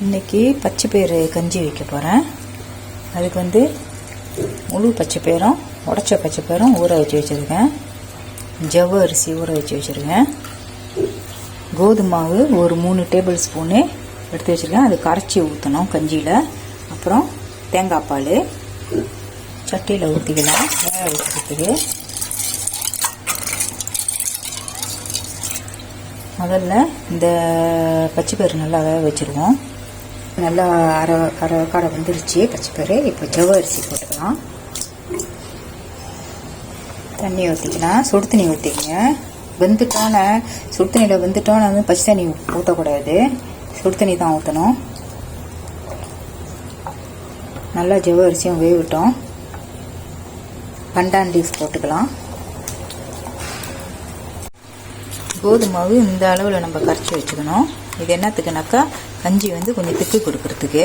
இன்றைக்கி பச்சை பயிறு கஞ்சி வைக்க போகிறேன். அதுக்கு வந்து முழு பச்சை பயிரும் உடச்ச பச்சை பயிரும் ஊற வச்சு வச்சுருக்கேன். ஜவ்வ அரிசி ஊற வச்சு வச்சுருக்கேன். கோதுமை மாவு ஒரு 3 டேபிள் ஸ்பூனு எடுத்து வச்சுருக்கேன். அது கரைச்சி ஊற்றணும் கஞ்சியில். அப்புறம் தேங்காய் பால் சட்டியில் ஊற்றிக்கலாம் வேக வைக்கிறதுக்கு. முதல்ல இந்த பச்சை பயிறு நல்லா வேக வச்சுருவோம். நல்லா அரை காடை வந்துருச்சு பச்சை பயிறு. இப்போ ஜவ்வ அரிசி போட்டுக்கலாம். தண்ணி ஊற்றிக்கலாம். சுடு தண்ணி ஊற்றிக்கங்க. வெந்துட்டோன்னே சுடு தண்ணியில் வெந்துட்டோன்னு வந்து பச்சை தண்ணி ஊற்றக்கூடாது, சுடு தண்ணி தான் ஊற்றணும். நல்லா ஜவ்வ அரிசியும் வேவிட்டோம். பண்டான் லீஃப் போட்டுக்கலாம். கோதுமை மாவு இந்த அளவில் நம்ம கரைச்சி வச்சுக்கணும். இது என்னத்துக்குனாக்கா கஞ்சி வந்து கொஞ்சம் திக்கு கொடுக்கறதுக்கு.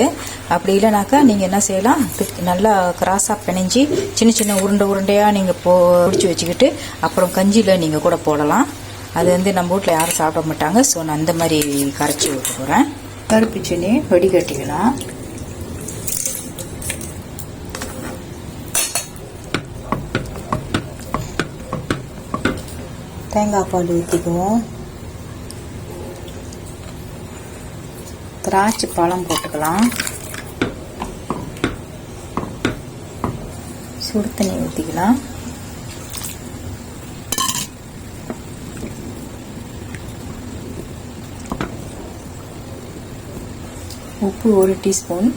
அப்படி இல்லைனாக்கா நீங்கள் என்ன செய்யலாம், நல்லா கிராஸாக பிணைஞ்சி சின்ன சின்ன உருண்டையாக நீங்கள் பிடிச்சி வச்சுக்கிட்டு அப்புறம் கஞ்சியில் நீங்கள் கூட போடலாம். அது வந்து நம்ம வீட்டில் யாரும் சாப்பிட மாட்டாங்க. ஸோ நான் அந்த மாதிரி கரைச்சி விட்டு போகிறேன். கருப்பு சீனி வடிகட்டிக்கலாம். தேங்காய் பால் ஊற்றிக்குவோம். திராட்சை பழம் போட்டுக்கலாம். சுடு தண்ணி ஊற்றிக்கலாம். உப்பு 1 டீஸ்பூன்.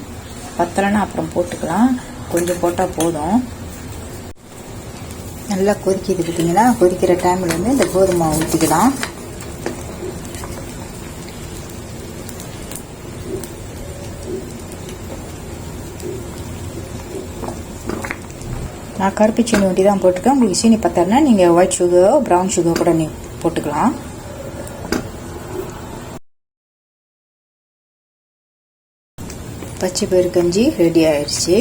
பத்தலைன்னா அப்புறம் போட்டுக்கலாம், கொஞ்சம் போட்டால் போதும். நல்லா கொதிக்கிது பார்த்தீங்களா. கொதிக்கிற டைமில் வந்து இந்த கோதுமை மாவு ஊற்றிக்கலாம். நான் கருப்பு சீனி ஒட்டி தான் போட்டிருக்கேன். உங்களுக்கு சீனி பத்தலைன்னா நீங்கள் ஒயிட் சுகரோ ப்ரௌன் சுகர் கூட போட்டுக்கலாம். பச்சை பயிறு கஞ்சி ரெடி ஆயிடுச்சு.